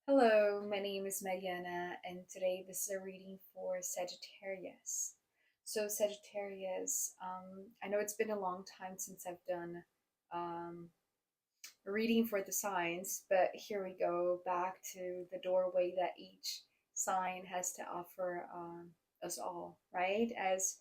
Hello, my name is Mariana, and today this is a reading for Sagittarius. So, Sagittarius, I know it's been a long time since I've done um, a reading for the signs, but here we go back to the doorway that each sign has to offer us all, right? As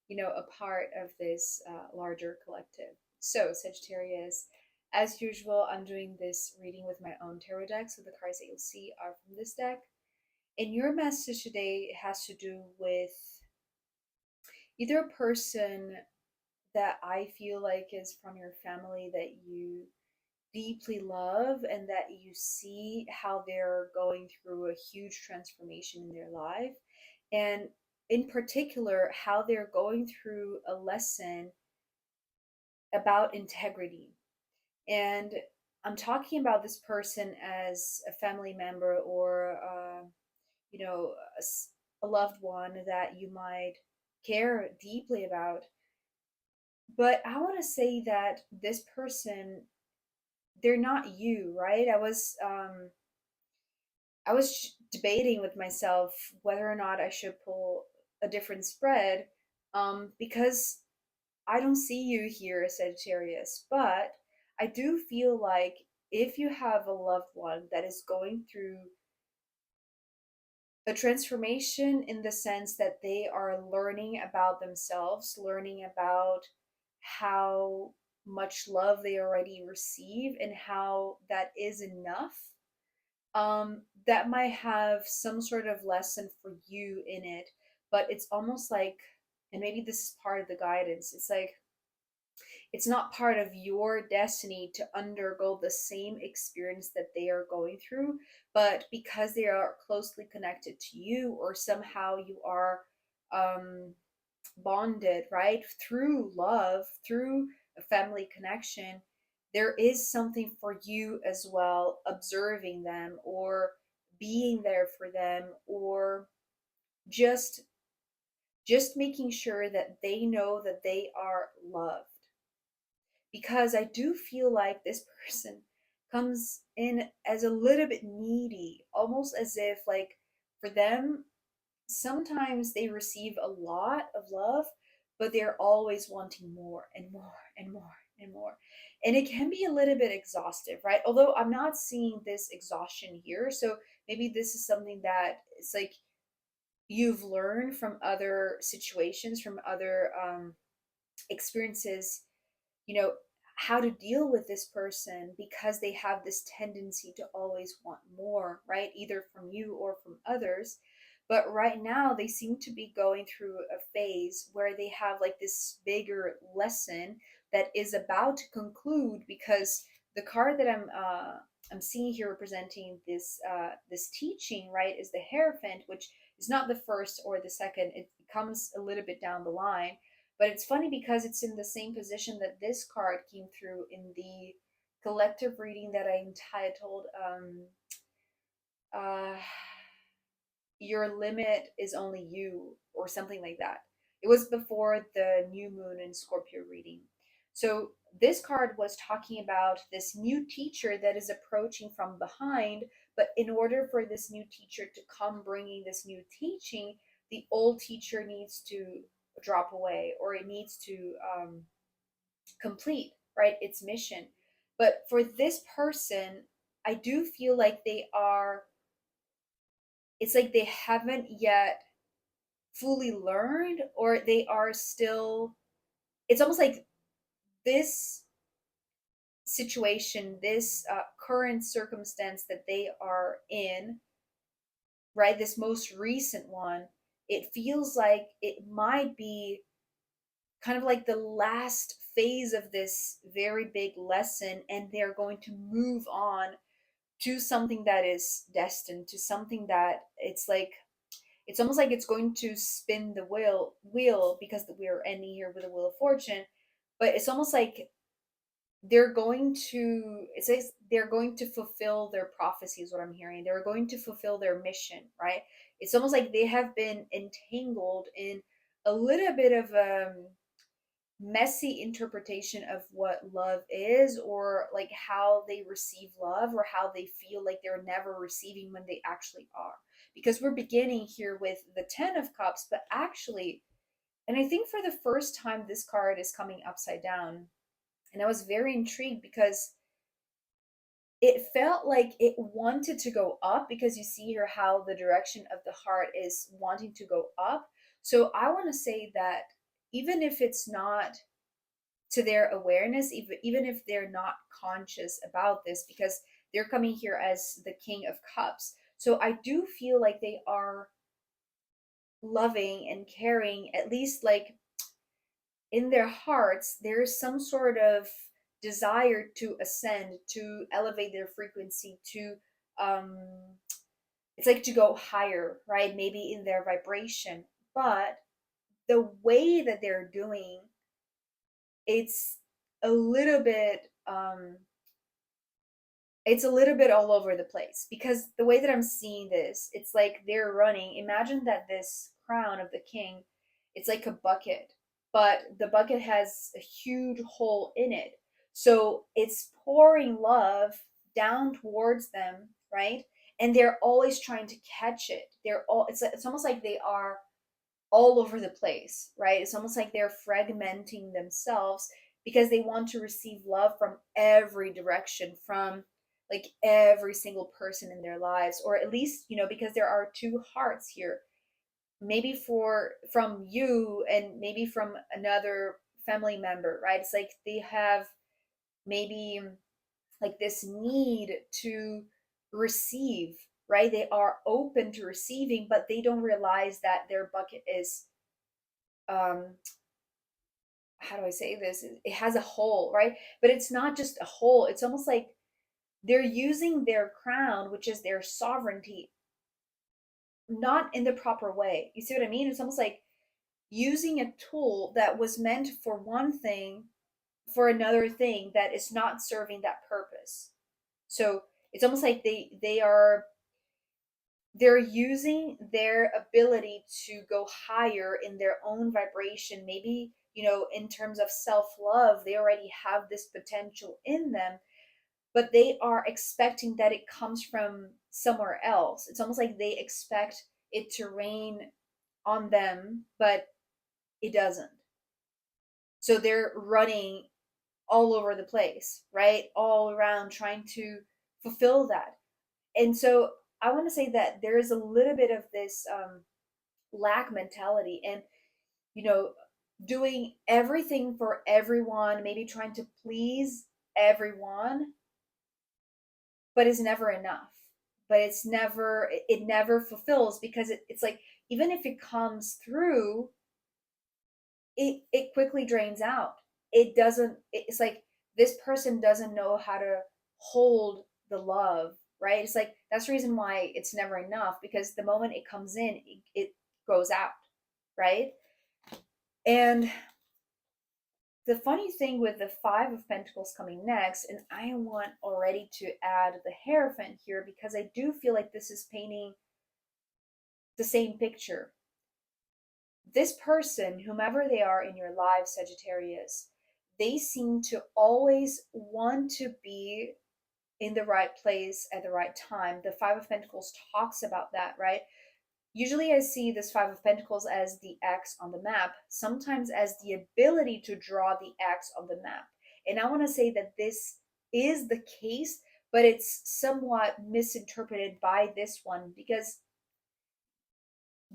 a part of this larger collective. So, Sagittarius, as usual, I'm doing this reading with my own tarot deck. So, the cards that you'll see are from this deck. And your message today has to do with either a person that I feel like is from your family that you deeply love and that you see how they're going through a huge transformation in their life. And in particular, how they're going through a lesson about integrity. And I'm talking about this person as a family member or, you know, a loved one that you might care deeply about. But I want to say that this person, they're not you, right? I was debating with myself whether or not I should pull a different spread, because I don't see you here, Sagittarius, but I do feel like if you have a loved one that is going through a transformation in the sense that they are learning about themselves, learning about how much love they already receive and how that is enough, that might have some sort of lesson for you in it. But it's almost like, and maybe this is part of the guidance, it's like it's not part of your destiny to undergo the same experience that they are going through, but because they are closely connected to you, or somehow you are um, bonded, right, through love, through a family connection, there is something for you as well, observing them or being there for them, or just just making sure that they know that they are loved, because I do feel like this person comes in as a little bit needy, almost as if, like, for them, sometimes they receive a lot of love, but they're always wanting more and more and more and more. And it can be a little bit exhaustive, right? Although I'm not seeing this exhaustion here. So maybe this is something that it's like you've learned from other situations, from other experiences, you know, how to deal with this person, because they have this tendency to always want more, right? Either from you or from others. But right now, they seem to be going through a phase where they have like this bigger lesson that is about to conclude, because the card that I'm seeing here representing this teaching, right, is the Hierophant, which is not the first or the second. It comes a little bit down the line, but it's funny because it's in the same position that this card came through in the collective reading that I entitled uh, Your Limit is Only You, or something like that. It was before the new moon in Scorpio reading. So this card was talking about this new teacher that is approaching from behind, but in order for this new teacher to come bringing this new teaching, the old teacher needs to drop away, or it needs to complete, right, its mission. But for this person, I do feel like it's like they haven't yet fully learned, or they are still, it's almost like this situation, this current circumstance that they are in, right, this most recent one, it feels like it might be kind of like the last phase of this very big lesson, and they're going to move on to something that is destined, to something that it's like, it's almost like it's going to spin the wheel, because we're ending here with a wheel of fortune. But it's almost like they're going to, it says they're going to fulfill their prophecy, is what I'm hearing. They're going to fulfill their mission, right? It's almost like they have been entangled in a little bit of messy interpretation of what love is, or like how they receive love, or how they feel like they're never receiving when they actually are. Because we're beginning here with the 10 of cups, but actually, and I think for the first time this card is coming upside down, and I was very intrigued because it felt like it wanted to go up, because you see here how the direction of the heart is wanting to go up. So I want to say that even if it's not to their awareness, even if they're not conscious about this, because they're coming here as the King of Cups. So I do feel like they are loving and caring, at least like in their hearts, there's some sort of desire to ascend, to elevate their frequency, to um it's like to go higher, right? Maybe in their vibration. But the way that they're doing, it's a little bit it's a little bit all over the place, because the way that I'm seeing this, it's like they're running. Imagine that this crown of the king, it's like a bucket, but the bucket has a huge hole in it. So it's pouring love down towards them, right? And they're always trying to catch it. It's almost like they are all over the place, right? It's almost like they're fragmenting themselves because they want to receive love from every direction, from like every single person in their lives, or at least, because there are two hearts here. Maybe from you, and maybe from another family member, right? It's like they have maybe like this need to receive, right? They are open to receiving, but they don't realize that their bucket is um how do I say this? It has a hole, right? But it's not just a hole. It's almost like they're using their crown, which is their sovereignty, not in the proper way. You see what I mean? It's almost like using a tool that was meant for one thing for another thing that is not serving that purpose. So it's almost like they're using their ability to go higher in their own vibration. Maybe, in terms of self-love, they already have this potential in them, but they are expecting that it comes from somewhere else. It's almost like they expect it to rain on them, but it doesn't. So they're running all over the place, right? All around trying to fulfill that. And so I want to say that there is a little bit of this lack mentality, and you know doing everything for everyone, maybe trying to please everyone, but it's never enough. But it never fulfills, because it's like, even if it comes through, it quickly drains out. It doesn't It's like this person doesn't know how to hold the love, right? It's like that's the reason why it's never enough, because the moment it comes in, it goes out, right? And the funny thing with the Five of Pentacles coming next, and I want already to add the Hierophant here, because I do feel like this is painting the same picture. This person, whomever they are in your life, Sagittarius, they seem to always want to be in the right place at the right time. The Five of Pentacles talks about that, right? Usually I see this Five of Pentacles as the X on the map, sometimes as the ability to draw the X on the map. And I want to say that this is the case, but it's somewhat misinterpreted by this one, because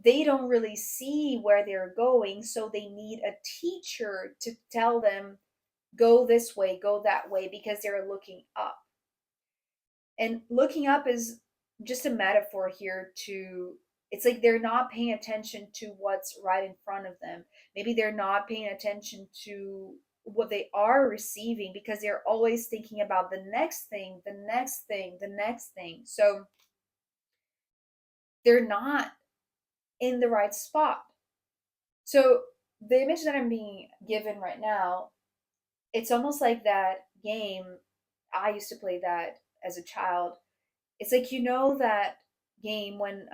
they don't really see where they're going. So they need a teacher to tell them, go this way, go that way, because they're looking up. And looking up is just a metaphor here to, it's like they're not paying attention to what's right in front of them. Maybe they're not paying attention to what they are receiving, because they're always thinking about the next thing, the next thing, the next thing. So they're not in the right spot. So the image that I'm being given right now, it's almost like that game. I used to play that as a child. It's like, that game when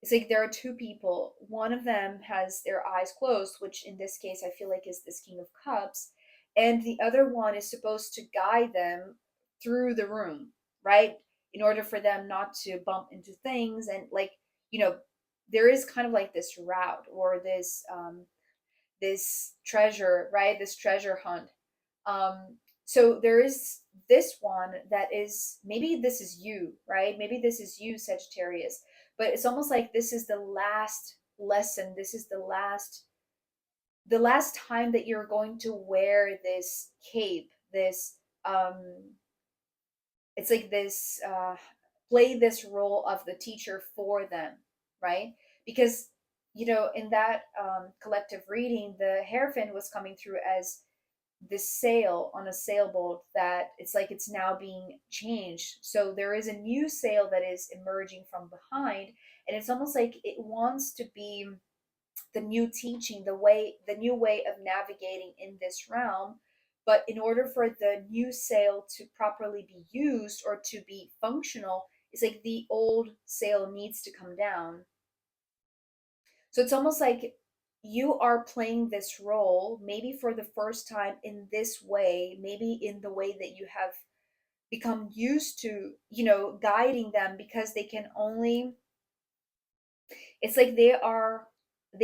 It's like there are two people. One of them has their eyes closed, which in this case I feel like is this King of Cups, and the other one is supposed to guide them through the room, right? In order for them not to bump into things, and like, you know, there is kind of like this route, or this treasure, right? This treasure hunt. So there is this one that is, maybe this is you, right? Maybe this is you, Sagittarius, but it's almost like this is the last lesson. This is the last time that you're going to wear this cape, this it's like this play this role of the teacher for them, right? Because in that collective reading, the Hierophant was coming through as this sail on a sailboat, that it's like it's now being changed. So there is a new sail that is emerging from behind, and it's almost like it wants to be the new teaching, the new way of navigating in this realm. But in order for the new sail to properly be used or to be functional, it's like the old sail needs to come down. So it's almost like you are playing this role, maybe for the first time in this way, maybe in the way that you have become used to, guiding them, because they can only, it's like they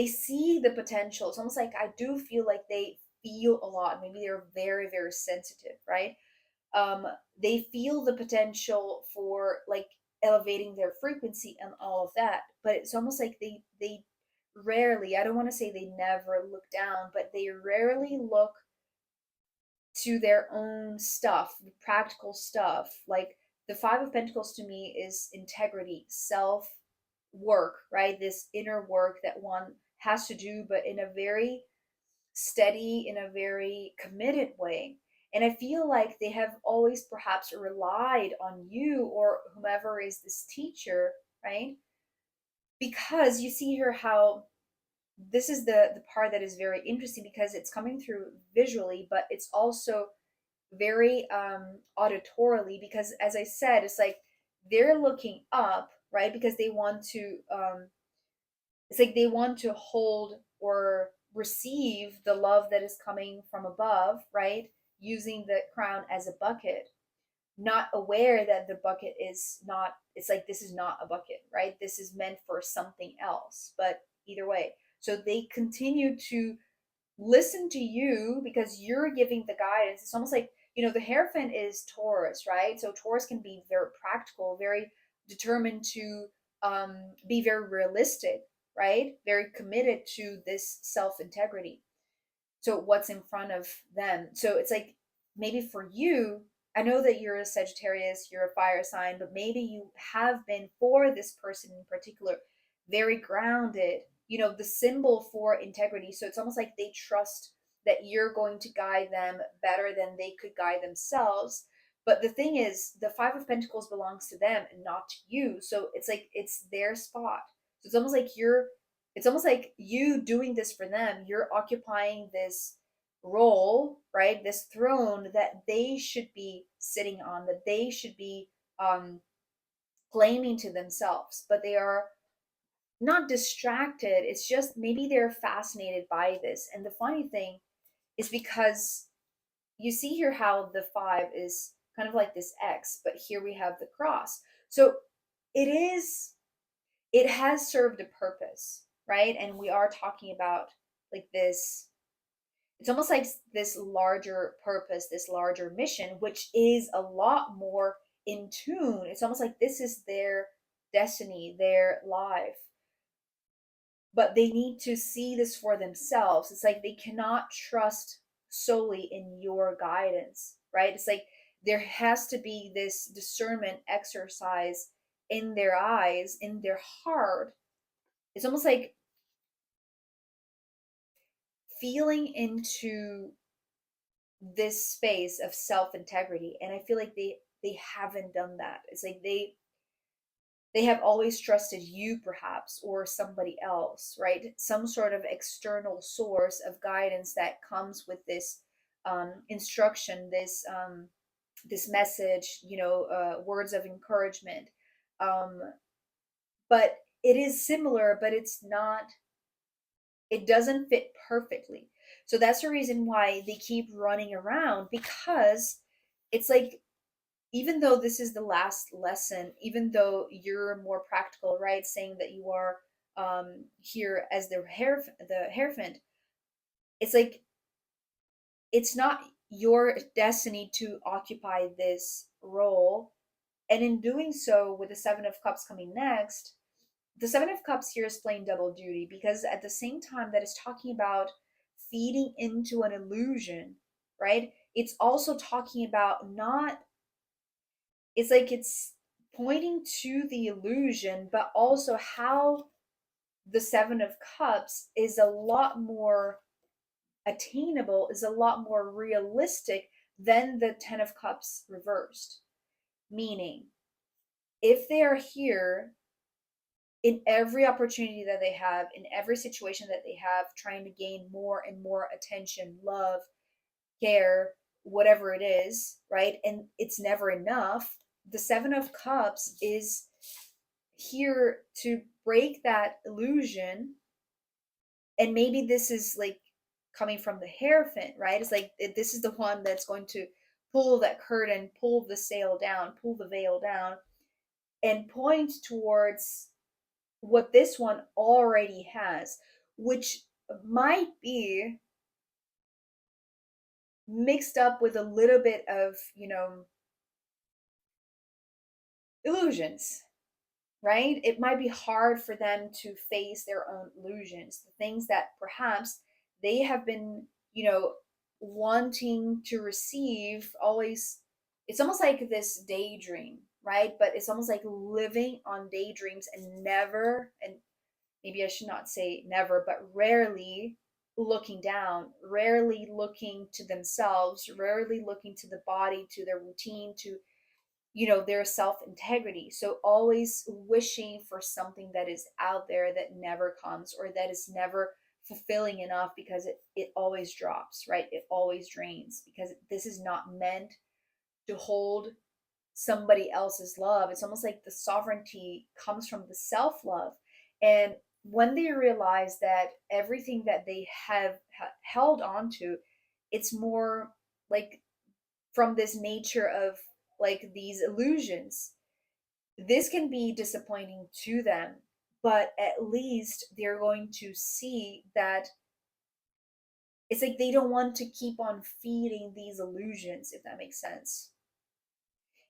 see the potential. It's almost like I do feel like they feel a lot. Maybe they're very, very sensitive, right? um they feel the potential for like elevating their frequency and all of that, but it's almost like they rarely, I don't want to say they never look down, but they rarely look to their own stuff, the practical stuff. Like the Five of Pentacles to me is integrity, self work, right? This inner work that one has to do, but in a very steady, in a very committed way. And I feel like they have always perhaps relied on you or whomever is this teacher, right? Because you see here how this is the part that is very interesting, because it's coming through visually, but it's also very auditorily, because as I said, it's like they're looking up, right? Because they want to it's like they want to hold or receive the love that is coming from above, right? Using the crown as a bucket, not aware that the bucket is not, it's like this is not a bucket, right? This is meant for something else. But either way, so they continue to listen to you because you're giving the guidance. It's almost like, the Hierophant is Taurus, right? So Taurus can be very practical, very determined to be very realistic, right? Very committed to this self integrity. So what's in front of them? So it's like maybe for you, I know that you're a Sagittarius, you're a fire sign, but maybe you have been, for this person in particular, very grounded, the symbol for integrity. So it's almost like they trust that you're going to guide them better than they could guide themselves. But the thing is, the Five of Pentacles belongs to them and not to you. So it's like it's their spot. So it's almost like you doing this for them. You're occupying this role, right? This throne that they should be sitting on, that they should be um, claiming to themselves, but they are not distracted. It's just maybe they're fascinated by this. And the funny thing is, because you see here how the five is kind of like this X, but here we have the cross. So it is, it has served a purpose, right? And we are talking about like this, it's almost like this larger purpose, this larger mission, which is a lot more in tune. It's almost like this is their destiny, their life, but they need to see this for themselves. It's like they cannot trust solely in your guidance, right? It's like there has to be this discernment exercise in their eyes, in their heart. It's almost like feeling into this space of self integrity, and I feel like they haven't done that. It's like they have always trusted you, perhaps, or somebody else, right? Some sort of external source of guidance that comes with this instruction, this message, words of encouragement. um but it is similar, but it's not, it doesn't fit perfectly. So that's the reason why they keep running around, because it's like, even though this is the last lesson, even though you're more practical, right? Saying that you are here as the Hierophant, it's like it's not your destiny to occupy this role. And in doing so, with the Seven of Cups coming next, the Seven of Cups here is playing double duty, because at the same time that it's talking about feeding into an illusion, right? It's also talking about not, it's like it's pointing to the illusion, but also how the Seven of Cups is a lot more attainable, is a lot more realistic than the Ten of Cups reversed. Meaning, if they are here in every opportunity that they have, in every situation that they have, trying to gain more and more attention, love, care, whatever it is, right? And it's never enough. The Seven of Cups is here to break that illusion. And maybe this is like coming from the Hierophant, right? It's like this is the one that's going to pull that curtain, pull the sail down, pull the veil down, and point towards what this one already has, which might be mixed up with a little bit of, illusions, right? It might be hard for them to face their own illusions, the things that perhaps they have been, wanting to receive always. It's almost like this daydream, right? But it's almost like living on daydreams and never, and maybe I should not say never, but rarely looking down, rarely looking to themselves, rarely looking to the body, to their routine, to their self integrity. So always wishing for something that is out there that never comes, or that is never fulfilling enough, because it always drops, right? It always drains, because this is not meant to hold somebody else's love. It's almost like the sovereignty comes from the self love. And when they realize that everything that they have held on to, it's more like from this nature of like these illusions, this can be disappointing to them, but at least they're going to see that it's like they don't want to keep on feeding these illusions, if that makes sense.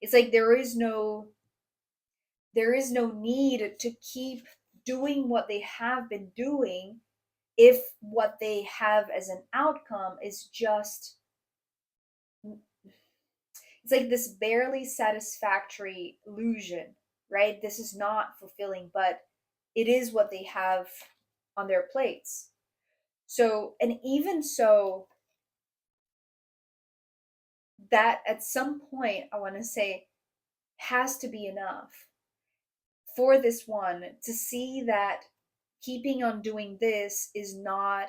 It's like there is no need to keep doing what they have been doing, if what they have as an outcome is just, it's like this barely satisfactory illusion, right? This is not fulfilling, but it is what they have on their plates. So, and even so, that at some point, I want to say, has to be enough for this one to see that keeping on doing this is not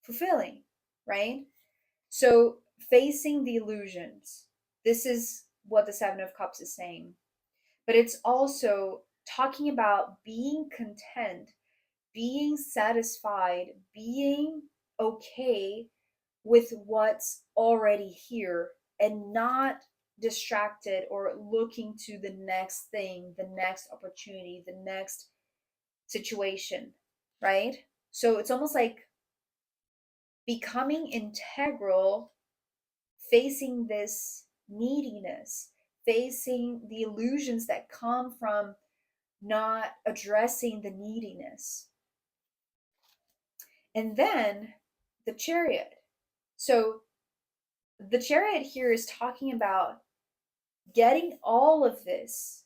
fulfilling, right? So, facing the illusions, this is what the Seven of Cups is saying. But it's also talking about being content, being satisfied, being okay with what's already here, and not distracted or looking to the next thing, the next opportunity, the next situation, right? So it's almost like becoming integral, facing this neediness, facing the illusions that come from not addressing the neediness. And then the Chariot. So the Chariot here is talking about getting all of this,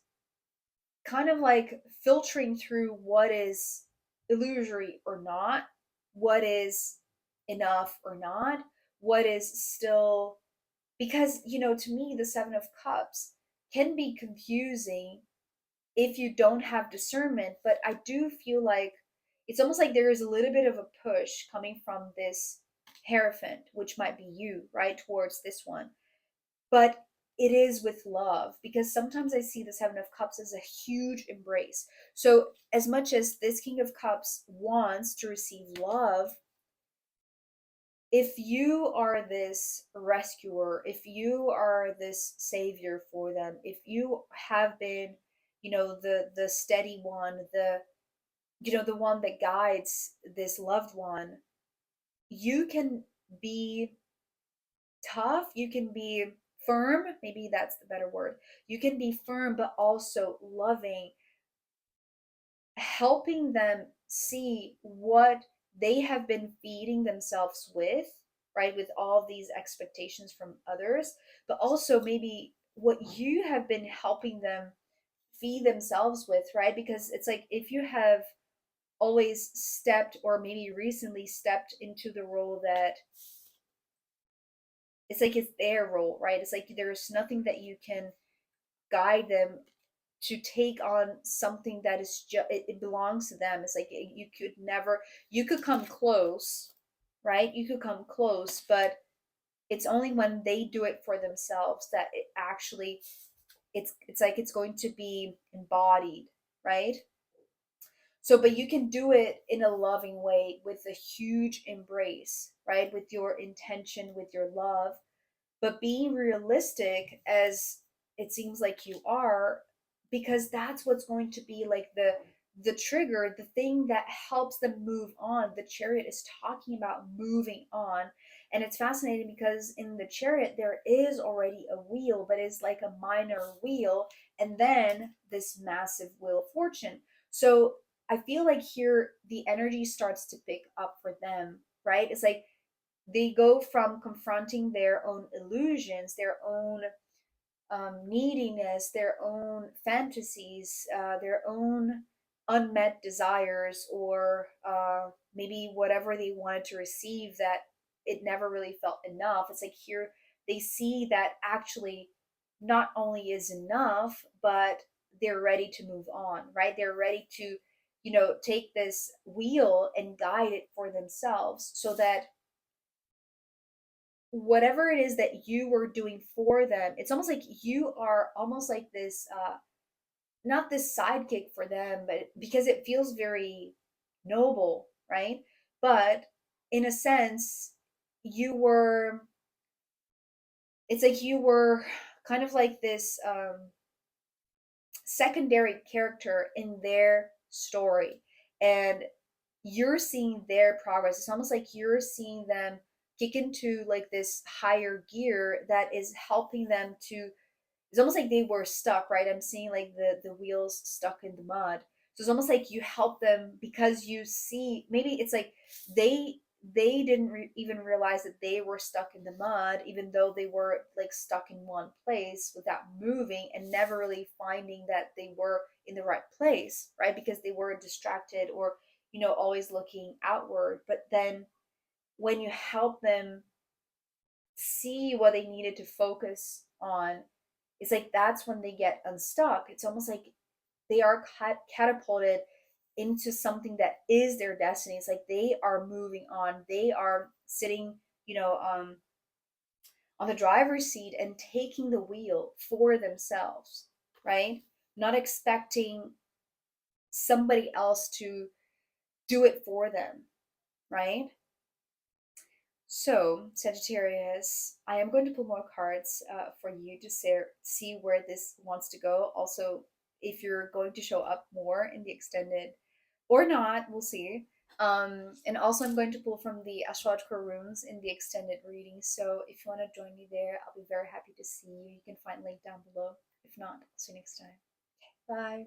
kind of like filtering through what is illusory or not, what is enough or not, what is still, because, to me, the Seven of Cups can be confusing if you don't have discernment. But I do feel like it's almost like there is a little bit of a push coming from this Hierophant, which might be you, right, towards this one. But it is with love, because sometimes I see the Seven of Cups as a huge embrace. So as much as this King of Cups wants to receive love, if you are this rescuer, if you are this savior for them, if you have been, the steady one, the one that guides this loved one, you can be tough, you can be firm, maybe that's the better word. You can be firm, but also loving, helping them see what they have been feeding themselves with, right? With all these expectations from others, but also maybe what you have been helping them feed themselves with, right? Because it's like if you have always stepped, or maybe recently stepped into the role that it's like it's their role, right? It's like there's nothing that you can guide them to take on something that is just it belongs to them. It's like you could never, you could come close, right? You could come close, but it's only when they do it for themselves that it actually, it's like it's going to be embodied, right? So but you can do it in a loving way with a huge embrace, right? With your intention, with your love, but being realistic as it seems like you are, because that's what's going to be like the trigger, the thing that helps them move on. The Chariot is talking about moving on. And it's fascinating because in the Chariot there is already a wheel, but it's like a minor wheel, and then this massive wheel of fortune. So I feel like here the energy starts to pick up for them, right? It's like they go from confronting their own illusions, their own neediness, their own fantasies, their own unmet desires, or maybe whatever they wanted to receive that it never really felt enough. It's like here they see that actually not only is enough, but they're ready to move on, right? They're ready to, take this wheel and guide it for themselves, so that whatever it is that you were doing for them, it's almost like you are almost like this not this sidekick for them, but because it feels very noble, right? But in a sense, you were, it's like you were kind of like this secondary character in their story, and you're seeing their progress. It's almost like you're seeing them kick into like this higher gear that is helping them to, it's almost like they were stuck, right? I'm seeing like the wheels stuck in the mud. So it's almost like you help them because you see, maybe it's like they they didn't even realize that they were stuck in the mud, even though they were like stuck in one place without moving and never really finding that they were in the right place, right? Because they were distracted, or always looking outward. But then when you help them see what they needed to focus on, it's like that's when they get unstuck. It's almost like they are catapulted into something that is their destiny. It's like they are moving on. They are sitting, on the driver's seat and taking the wheel for themselves, right? Not expecting somebody else to do it for them, right? So, Sagittarius, I am going to pull more cards for you to see where this wants to go. Also, if you're going to show up more in the extended or not, we'll see. And also, I'm going to pull from the astrological rooms in the extended reading. So, if you want to join me there, I'll be very happy to see you. You can find link down below. If not, I'll see you next time. Bye.